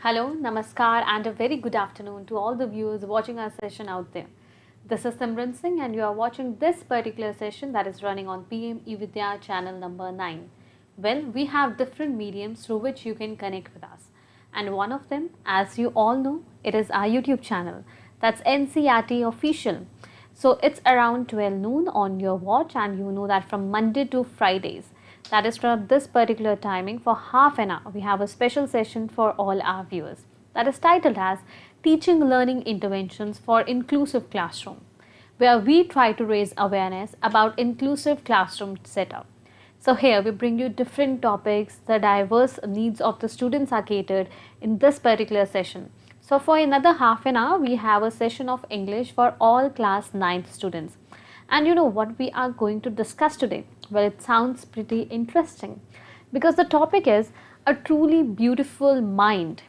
Hello, Namaskar and a very good afternoon to all the viewers watching our session out there. This is Simran Singh and you are watching this particular session that is running on PMeVIDYA channel number 9. Well, we have different mediums through which you can connect with us. And one of them, as you all know, it is our YouTube channel. That's ncertofficial. So it's around 12 noon on your watch, and you know that from Monday to Fridays. That is from this particular timing for half an hour. We have a special session for all our viewers that is titled as Teaching Learning Interventions for Inclusive Classroom, where we try to raise awareness about inclusive classroom setup. So here we bring you different topics, the diverse needs of the students are catered in this particular session. So for another half an hour, we have a session of English for all class 9th students. And you know what we are going to discuss today? Well, it sounds pretty interesting because the topic is a truly beautiful mind.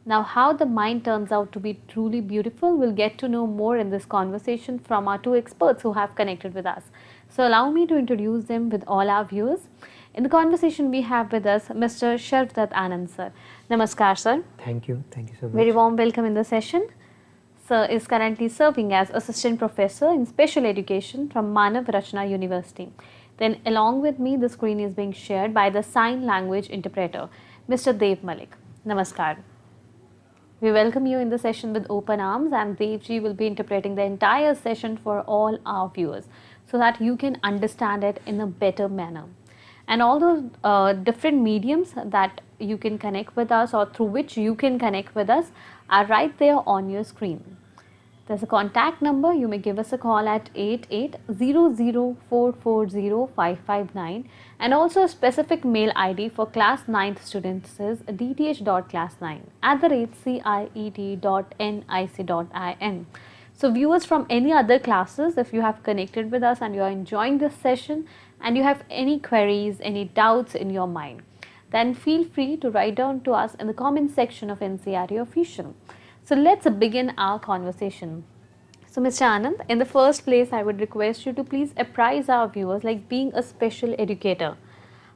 Now, how the mind turns out to be truly beautiful, we'll get to know more in this conversation from our two experts who have connected with us. So, allow me to introduce them with all our viewers. In the conversation, we have with us Mr. Sharvdat Anand sir. Namaskar, sir. Thank you so much. Very warm welcome in the session. Sir is currently serving as Assistant Professor in Special Education from Manav Rachna University. Then along with me, the screen is being shared by the Sign Language Interpreter, Mr. Dev Malik. Namaskar. We welcome you in the session with open arms, and Devji will be interpreting the entire session for all our viewers so that you can understand it in a better manner. And all those different mediums that you can connect with us or through which you can connect with us are right there on your screen. There's a contact number. You may give us a call at 8800440559, and also a specific mail ID for class 9th students is dth.class9@ciet.nic.in. So viewers from any other classes, if you have connected with us and you are enjoying this session and you have any queries, any doubts in your mind, then feel free to write down to us in the comment section of NCRT Official. So let's begin our conversation. So Mr. Anand, in the first place, I would request you to please apprise our viewers, like being a special educator,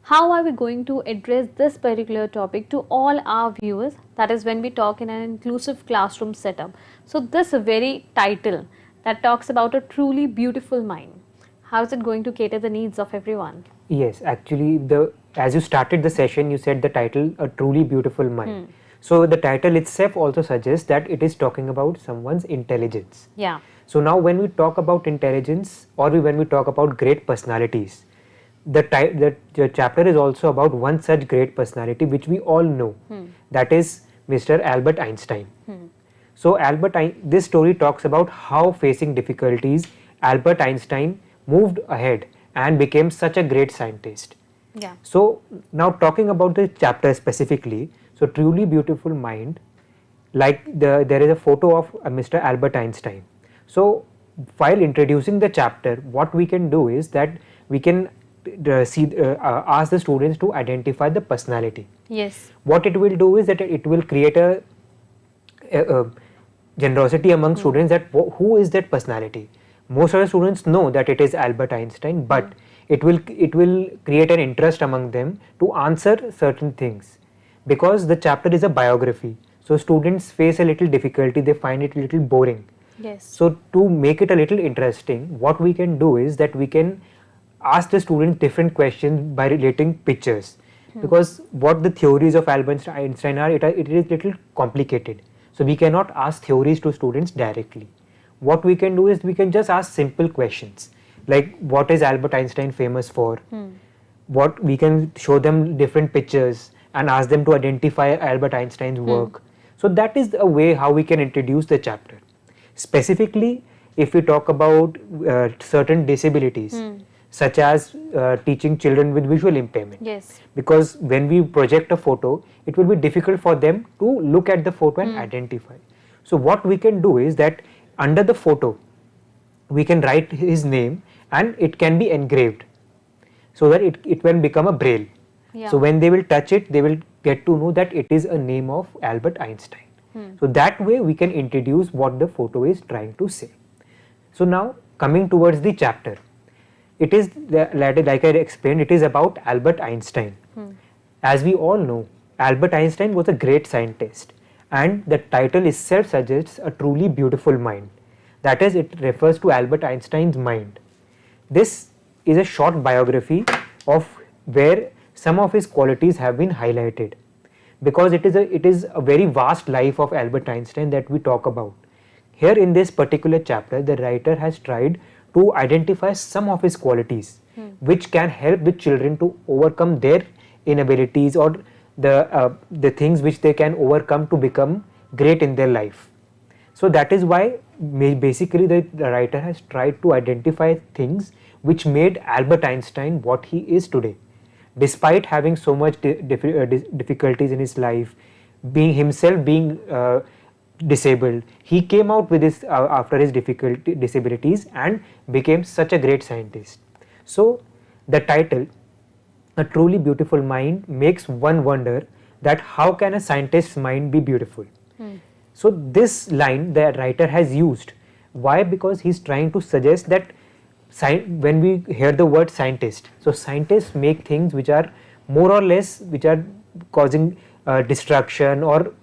how are we going to address this particular topic to all our viewers? That is when we talk in an inclusive classroom setup. So this very title that talks about a truly beautiful mind, how is it going to cater the needs of everyone? Yes, actually, as you started the session, you said the title, A Truly Beautiful Mind. So the title itself also suggests that it is talking about someone's intelligence. Yeah. So now when we talk about intelligence, or when we talk about great personalities, the chapter is also about one such great personality which we all know. That is Mr. Albert Einstein. So this story talks about how, facing difficulties, Albert Einstein moved ahead and became such a great scientist. Yeah. So now talking about the chapter specifically, so Truly Beautiful Mind, like there is a photo of Mr. Albert Einstein. So while introducing the chapter, what we can do is that we can ask the students to identify the personality. Yes. What it will do is that it will create a generosity among students that who is that personality. Most of the students know that it is Albert Einstein, but it will create an interest among them to answer certain things, because the chapter is a biography. So students face a little difficulty, they find it a little boring. Yes. So to make it a little interesting, what we can do is that we can ask the students different questions by relating pictures, because what the theories of Albert Einstein are, it is little complicated. So we cannot ask theories to students directly. What we can do is we can just ask simple questions like, what is Albert Einstein famous for? What we can show them different pictures and ask them to identify Albert Einstein's work. So that is a way how we can introduce the chapter. Specifically, if we talk about certain disabilities, such as teaching children with visual impairment. Yes. Because when we project a photo, it will be difficult for them to look at the photo and identify. So what we can do is that under the photo, we can write his name and it can be engraved so that it will become a braille. Yeah. So when they will touch it, they will get to know that it is a name of Albert Einstein. So that way we can introduce what the photo is trying to say. So now coming towards the chapter, it is like I explained, it is about Albert Einstein. As we all know, Albert Einstein was a great scientist, and the title itself suggests a truly beautiful mind. That is, it refers to Albert Einstein's mind. This is a short biography of where some of his qualities have been highlighted, because it is a very vast life of Albert Einstein that we talk about. Here in this particular chapter, the writer has tried to identify some of his qualities which can help the children to overcome their inabilities or the things which they can overcome to become great in their life. So that is why basically the writer has tried to identify things which made Albert Einstein what he is today. Despite having so much difficulties in his life, being disabled, he came out with this after his disabilities and became such a great scientist. So the title, A Truly Beautiful Mind, makes one wonder that how can a scientist's mind be beautiful? So this line the writer has used. Why? Because he's trying to suggest that when we hear the word scientist, so scientists make things which are more or less which are causing destruction or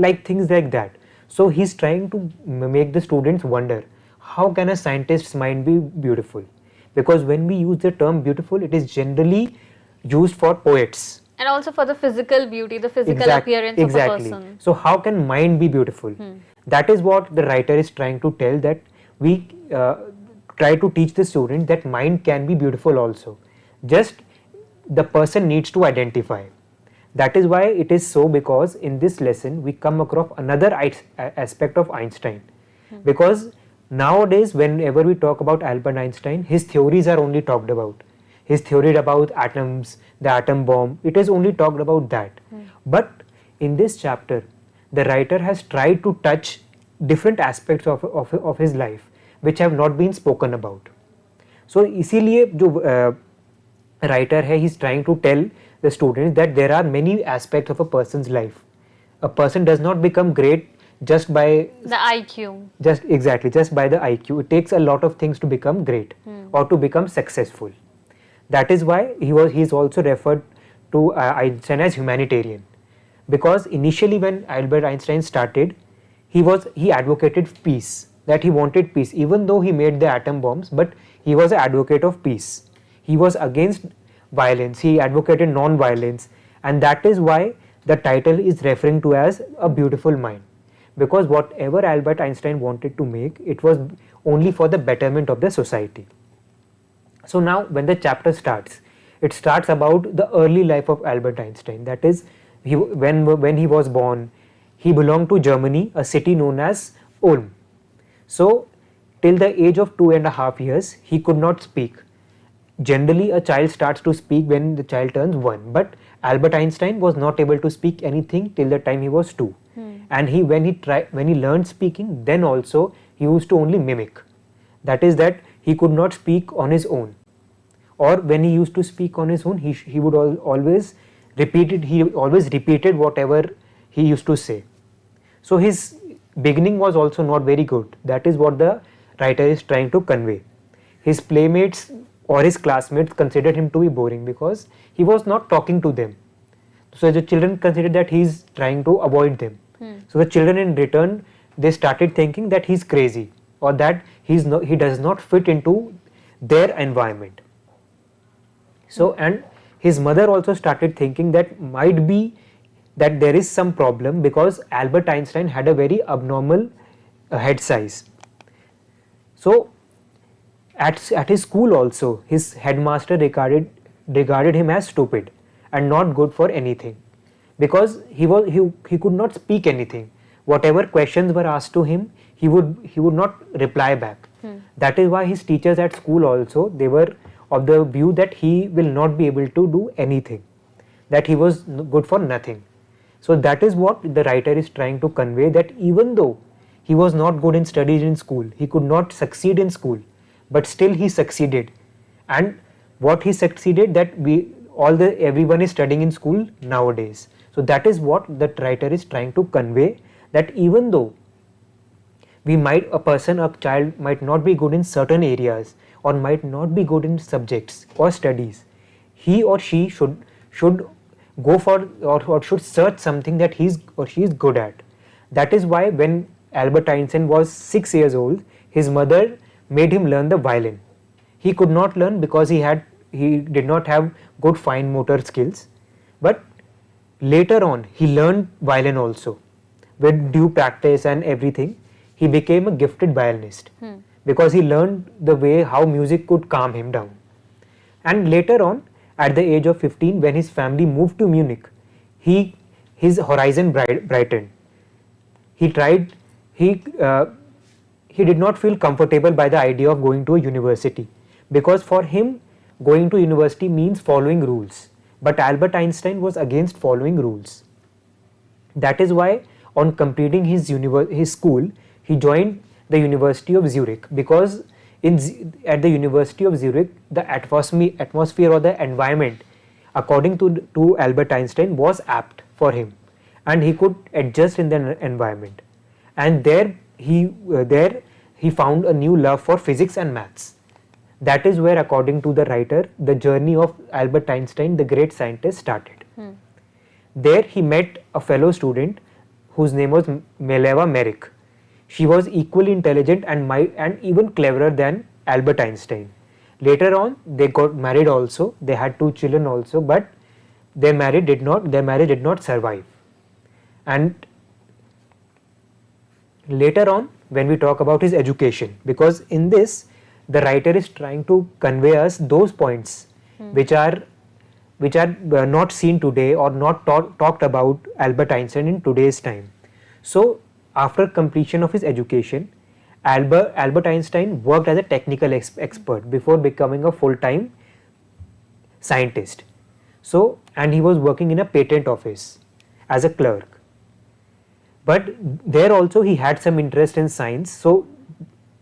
like things like that. So he's trying to make the students wonder, how can a scientist's mind be beautiful? Because when we use the term beautiful, it is generally used for poets. And also for the physical beauty, the physical appearance of a person. So how can mind be beautiful? That is what the writer is trying to tell, that we try to teach the student that mind can be beautiful also. Just the person needs to identify. That is why it is so, because in this lesson we come across another aspect of Einstein. Because nowadays whenever we talk about Albert Einstein, his theories are only talked about. His theory about atoms, the atom bomb, it is only talked about that. But in this chapter, the writer has tried to touch different aspects of his life which have not been spoken about. So इसीलिए जो writer है, he is trying to tell the students that there are many aspects of a person's life. A person does not become great just by the IQ. Just by the IQ. It takes a lot of things to become great or to become successful. That is why he is also referred to Einstein as humanitarian, because initially when Albert Einstein started, he advocated peace, that he wanted peace, even though he made the atom bombs, but he was an advocate of peace. He was against violence, he advocated non-violence, and that is why the title is referring to as A Beautiful Mind, because whatever Albert Einstein wanted to make, it was only for the betterment of the society. So now when the chapter starts, it starts about the early life of Albert Einstein. That is, when he was born, he belonged to Germany, a city known as Ulm. So till the age of 2.5 years, he could not speak. Generally, a child starts to speak when the child turns 1, but Albert Einstein was not able to speak anything till the time he was 2. And when he learned speaking, then also he used to only mimic. That is that he could not speak on his own, or when he used to speak on his own, he would always repeated whatever he used to say. So his beginning was also not very good. That is what the writer is trying to convey. His playmates or his classmates considered him to be boring because he was not talking to them. So the children considered that he is trying to avoid them. So the children in return, they started thinking that he is crazy, or that he does not fit into their environment. So and his mother also started thinking that might be that there is some problem, because Albert Einstein had a very abnormal head size. So at his school also, his headmaster regarded him as stupid and not good for anything, because he could not speak anything. Whatever questions were asked to him, he would not reply back. That is why his teachers at school also, they were of the view that he will not be able to do anything, that he was good for nothing. So that is what the writer is trying to convey, that even though he was not good in studies in school, he could not succeed in school, but still he succeeded. And what he succeeded, that everyone is studying in school nowadays. So that is what the writer is trying to convey, that even though a child might not be good in certain areas, or might not be good in subjects or studies, he or she should go for or should search something that he's or she is good at. That is why when Albert Einstein was 6 years old, his mother made him learn the violin. He could not learn because he did not have good fine motor skills, but later on he learned violin also. With due practice and everything, he became a gifted violinist because he learned the way how music could calm him down. And later on, at the age of 15, when his family moved to Munich, his horizon brightened. He did not feel comfortable by the idea of going to a university, because for him going to university means following rules, but Albert Einstein was against following rules. That is why on completing his school, he joined the University of Zurich, because at the University of Zurich the atmosphere or the environment, according to Albert Einstein, was apt for him and he could adjust in the environment. And there he found a new love for physics and maths. That is where, according to the writer, the journey of Albert Einstein, the great scientist, started. There he met a fellow student whose name was Mileva Merrick. She was equally intelligent and even cleverer than Albert Einstein. Later on, they got married also. They had 2 children also, but their marriage did not survive. And later on, when we talk about his education, because in this the writer is trying to convey us those points which are not seen today or not talked about Albert Einstein in today's time. So after completion of his education, Albert Einstein worked as a technical expert before becoming a full-time scientist. So, and he was working in a patent office as a clerk. But there also he had some interest in science. So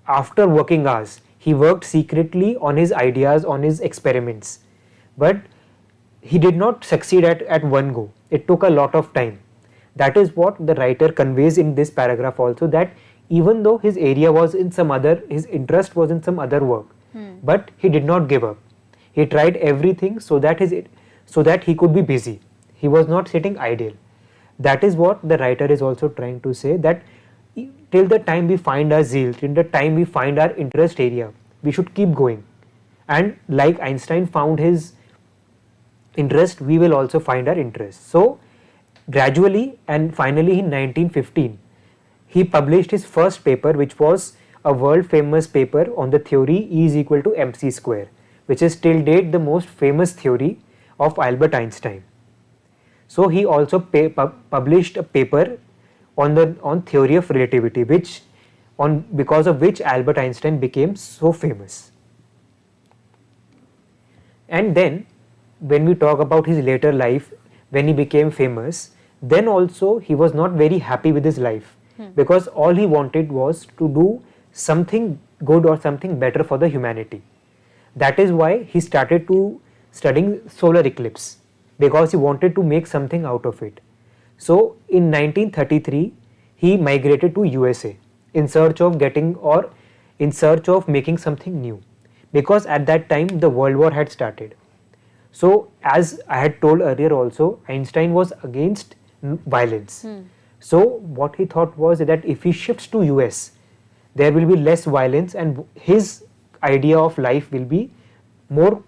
after working hours, he worked secretly on his ideas, on his experiments. But he did not succeed at one go. It took a lot of time. That is what the writer conveys in this paragraph also, that even though his interest was in some other work, but he did not give up. He tried everything so that he could be busy. He was not sitting idle. That is what the writer is also trying to say, that till the time we find our zeal, till the time we find our interest area, we should keep going. And like Einstein found his interest, we will also find our interest. So gradually and finally in 1915, he published his first paper, which was a world famous paper on the theory E is equal to mc square, which is till date the most famous theory of Albert Einstein. So he also published a paper on theory of relativity, because of which Albert Einstein became so famous. And then when we talk about his later life, when he became famous, then also he was not very happy with his life, because all he wanted was to do something good or something better for the humanity. That is why he started to studying solar eclipse, because he wanted to make something out of it. So in 1933 he migrated to USA in search of making something new, because at that time the World War had started. So as I had told earlier also, Einstein was against violence. So what he thought was that if he shifts to US, there will be less violence and his idea of life will be more,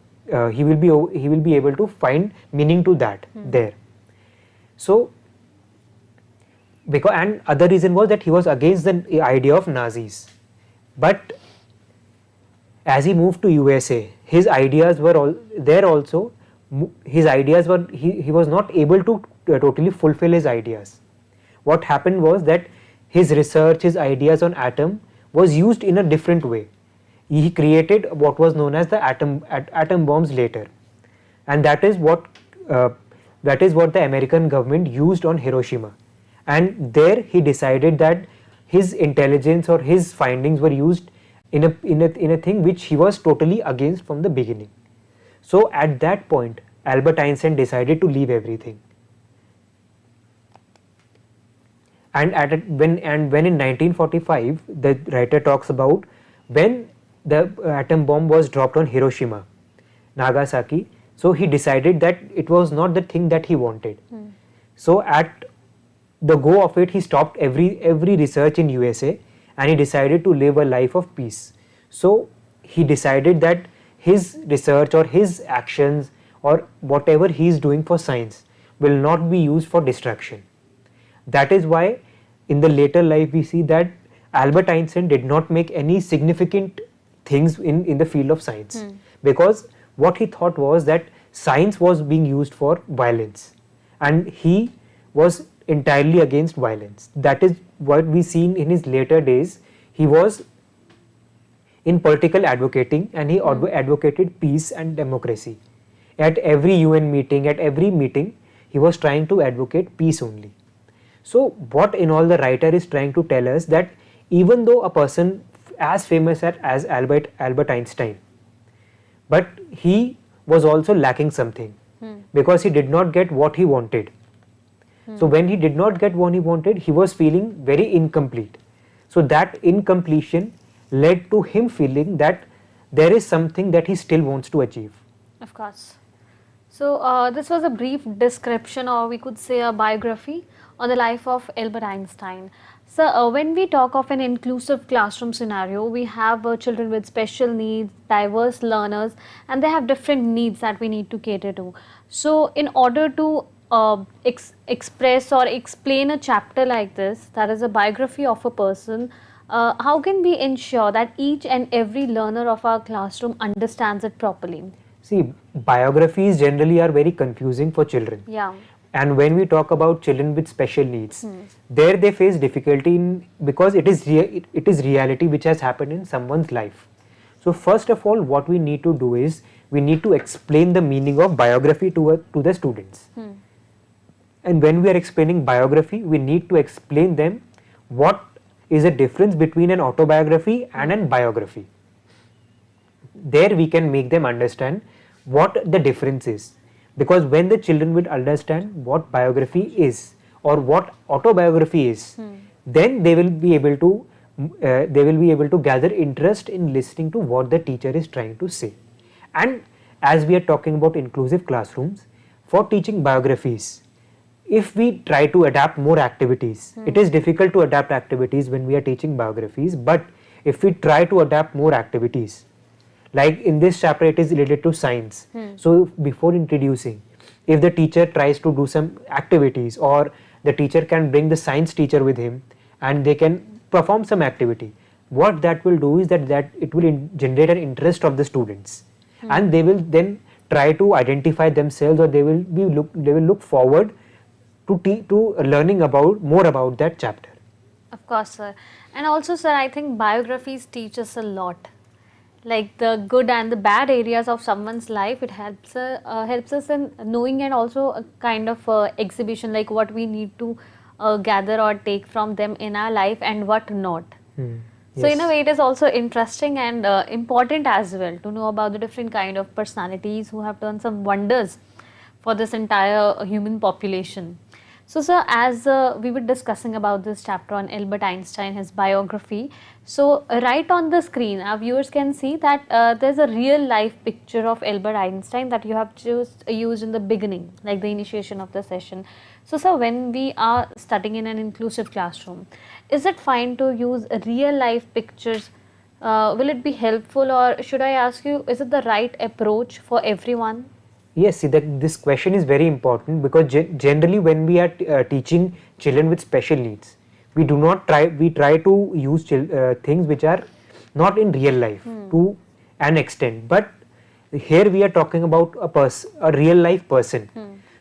he will be able to find meaning to that there. So and other reason was that he was against the idea of Nazis. But as he moved to USA, his ideas were all there also. His ideas were, he was not able to totally fulfill his ideas. What happened was that his research, his ideas on atom was used in a different way. He created what was known as the atom bombs later, and that is what the American government used on Hiroshima. And there he decided that his intelligence or his findings were used in a thing which he was totally against from the beginning. So at that point, Albert Einstein decided to leave everything. And when in 1945, the writer talks about when the atom bomb was dropped on Hiroshima, Nagasaki. So he decided that it was not the thing that he wanted. So at the go of it, he stopped every research in USA and he decided to live a life of peace. So he decided that his research or his actions or whatever he is doing for science will not be used for destruction. That is why in the later life we see that Albert Einstein did not make any significant things in the field of science, because what he thought was that science was being used for violence and he was entirely against violence. That is what we seen in his later days. He was in political advocating and he advocated peace and democracy. At every UN meeting, at every meeting, he was trying to advocate peace only. So what in all the writer is trying to tell us that even though a person as famous as Albert Einstein, but he was also lacking something because he did not get what he wanted. So when he did not get what he wanted, he was feeling very incomplete. So that incompletion led to him feeling that there is something that he still wants to achieve. Of course. So this was a brief description, or we could say a biography on the life of Albert Einstein. So when we talk of an inclusive classroom scenario, we have children with special needs, diverse learners, and they have different needs that we need to cater to. So in order to express or explain a chapter like this, that is a biography of a person, how can we ensure that each and every learner of our classroom understands it properly? See, biographies generally are very confusing for children. Yeah. And when we talk about children with special needs, there they face difficulty because it is reality which has happened in someone's life. So first of all, what we need to do is we need to explain the meaning of biography to the students. And when we are explaining biography, we need to explain them what is the difference between an autobiography and a biography. There we can make them understand what the difference is. Because when the children will understand what biography is or what autobiography is, then they will be able to gather interest in listening to what the teacher is trying to say. And as we are talking about inclusive classrooms, for teaching biographies, if we try to adapt more activities, it is difficult to adapt activities when we are teaching biographies, but if we try to adapt more activities, like in this chapter it is related to science. So before introducing, if the teacher tries to do some activities, or the teacher can bring the science teacher with him and they can perform some activity, what that will do is that it will generate an interest of the students, and they will then try to identify themselves, or they will look forward to learning more about that chapter. Of course, sir. And also, sir, I think biographies teach us a lot. Like the good and the bad areas of someone's life, it helps us in knowing, and also a kind of exhibition, like what we need to gather or take from them in our life and what not. So in a way, it is also interesting and important as well to know about the different kind of personalities who have done some wonders for this entire human population. So sir, as we were discussing about this chapter on Albert Einstein, his biography, so right on the screen our viewers can see that there's a real life picture of Albert Einstein that you have just used in the beginning, like the initiation of the session. So sir, when we are studying in an inclusive classroom, is it fine to use real life pictures? Will it be helpful, or should I ask you, is it the right approach for everyone? Yes, see, this question is very important, because generally when we are teaching children with special needs, we try to use things which are not in real life to an extent, but here we are talking about a real life person.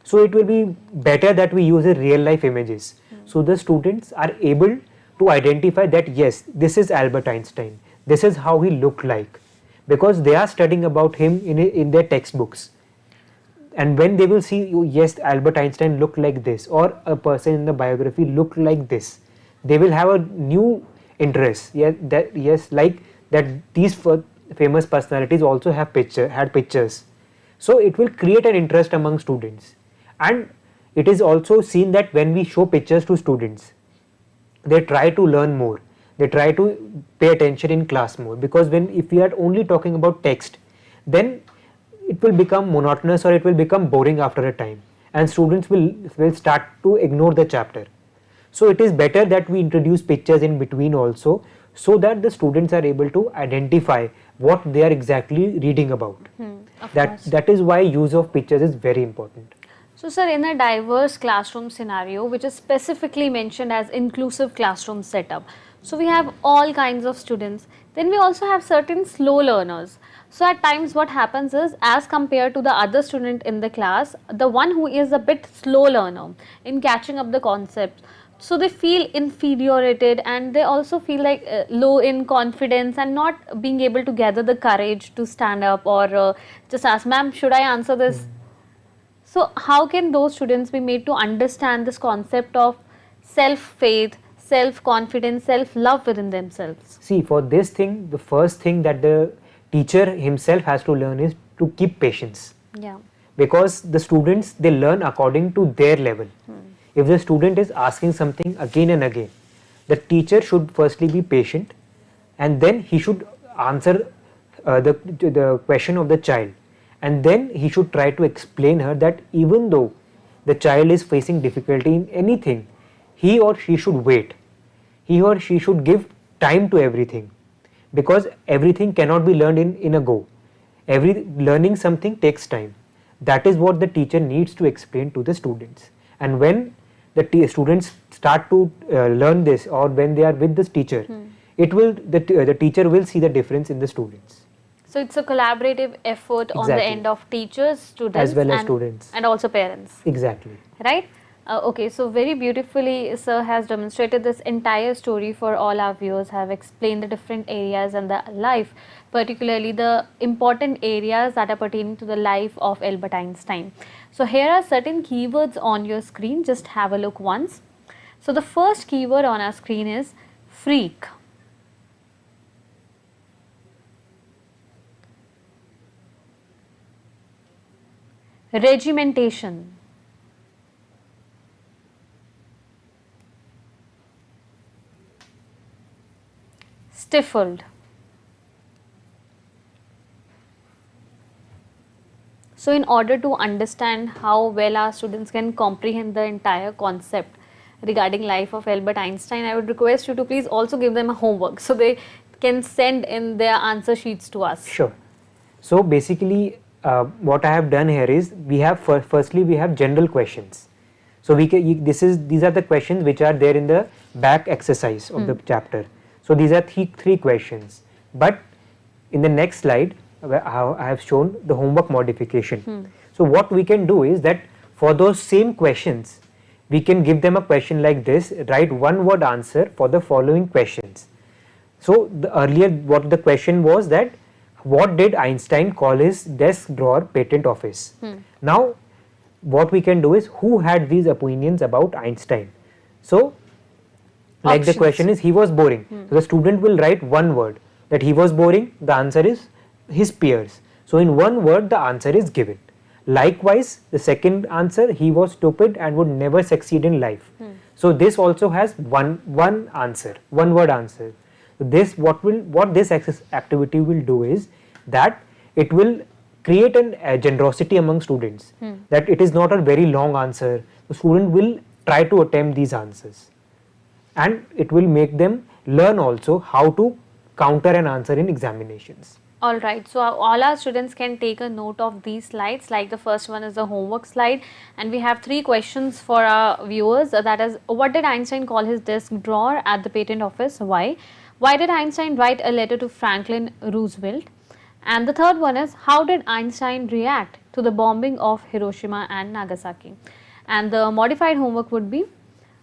So it will be better that we use real life images. So the students are able to identify that yes, this is Albert Einstein, this is how he looked like, because they are studying about him in their textbooks. And when they will see, oh, yes, Albert Einstein looked like this, or a person in the biography looked like this, they will have a new interest. Like that these famous personalities also had pictures. So it will create an interest among students. And it is also seen that when we show pictures to students, they try to learn more. They try to pay attention in class more, because if we are only talking about text, then it will become monotonous or it will become boring after a time, and students will start to ignore the chapter. So it is better that we introduce pictures in between also, so that the students are able to identify what they are exactly reading about. That is why use of pictures is very important. So sir, in a diverse classroom scenario, which is specifically mentioned as inclusive classroom setup, so we have all kinds of students, then we also have certain slow learners. So at times what happens is, as compared to the other student in the class, the one who is a bit slow learner in catching up the concepts, so they feel infuriated, and they also feel like low in confidence and not being able to gather the courage to stand up or just ask, ma'am, should I answer this? So how can those students be made to understand this concept of self-faith, self-confidence, self-love within themselves? See, for this thing, the first thing that the teacher himself has to learn is to keep patience. Yeah. Because the students, they learn according to their level. If the student is asking something again and again, the teacher should firstly be patient, and then he should answer the question of the child, and then he should try to explain her that even though the child is facing difficulty in anything, he or she should wait. He or she should give time to everything, because everything cannot be learned in a go. Learning something takes time. That is what the teacher needs to explain to the students. And when the students start to learn this, or when they are with this teacher, the teacher will see the difference in the students. So it's a collaborative effort on the end of teachers, students, as well as students, and also parents. Exactly. Right? Okay, so very beautifully sir has demonstrated this entire story for all our viewers, have explained the different areas and the life, particularly the important areas that are pertaining to the life of Albert Einstein. So here are certain keywords on your screen, just have a look once. So the first keyword on our screen is freak. Regimentation. Stifled. So in order to understand how well our students can comprehend the entire concept regarding life of Albert Einstein, I would request you to please also give them a homework so they can send in their answer sheets to us. Sure. So basically what I have done here is, we have firstly we have general questions. So these are the questions which are there in the back exercise of the chapter. So these are three questions, but in the next slide I have shown the homework modification. So what we can do is that for those same questions, we can give them a question like this: write one word answer for the following questions. So earlier what the question was that, what did Einstein call his desk drawer patent office? Now what we can do is, who had these opinions about Einstein? So like the question is, he was boring. So the student will write one word that he was boring. The answer is his peers. So in one word the answer is given. Likewise the second answer, he was stupid and would never succeed in life. So this also has one answer, one word answer. This what this activity will do is that it will create a generosity among students, that it is not a very long answer. The student will try to attempt these answers, and it will make them learn also how to counter an answer in examinations. Alright, so all our students can take a note of these slides. Like the first one is the homework slide, and we have 3 questions for our viewers. That is, what did Einstein call his desk drawer at the patent office? Why? Why did Einstein write a letter to Franklin Roosevelt? And the third one is, how did Einstein react to the bombing of Hiroshima and Nagasaki? And the modified homework would be,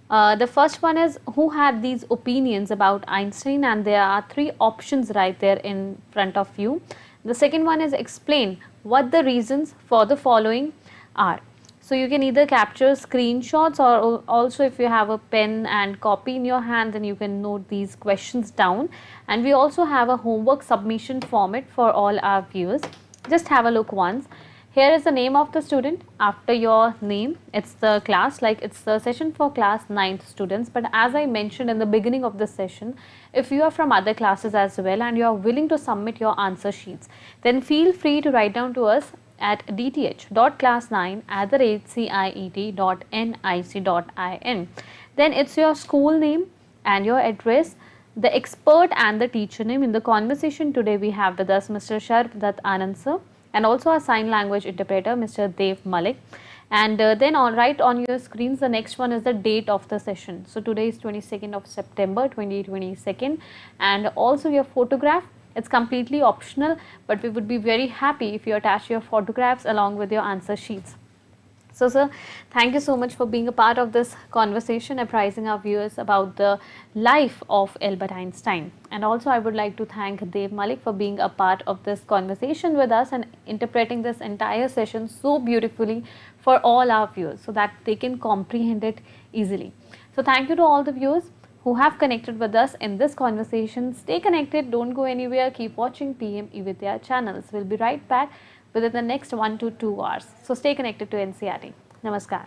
the first one is, who had these opinions about Einstein, and there are 3 options right there in front of you. The second one is, explain what the reasons for the following are. So you can either capture screenshots, or also if you have a pen and copy in your hand, then you can note these questions down. And we also have a homework submission format for all our viewers. Just have a look once. Here is the name of the student. After your name, it's the class, like it's the session for class 9th students. But as I mentioned in the beginning of this session, if you are from other classes as well and you are willing to submit your answer sheets, then feel free to write down to us at dth.class9@ciet.nic.in. Then it's your school name and your address, the expert and the teacher name. In the conversation today we have with us Mr. Sharf Dutt Anand sir and also a sign language interpreter Mr. Dev Malik. And then right on your screens, the next one is the date of the session. So today is 22nd of September 2022, and also your photograph. It's completely optional, but we would be very happy if you attach your photographs along with your answer sheets. So sir, thank you so much for being a part of this conversation, apprising our viewers about the life of Albert Einstein. And also I would like to thank Dev Malik for being a part of this conversation with us and interpreting this entire session so beautifully for all our viewers so that they can comprehend it easily. So thank you to all the viewers who have connected with us in this conversation. Stay connected, don't go anywhere, keep watching PMeVIDYA channels. We'll be right back within the next 1 to 2 hours. So stay connected to NCRT. Namaskar.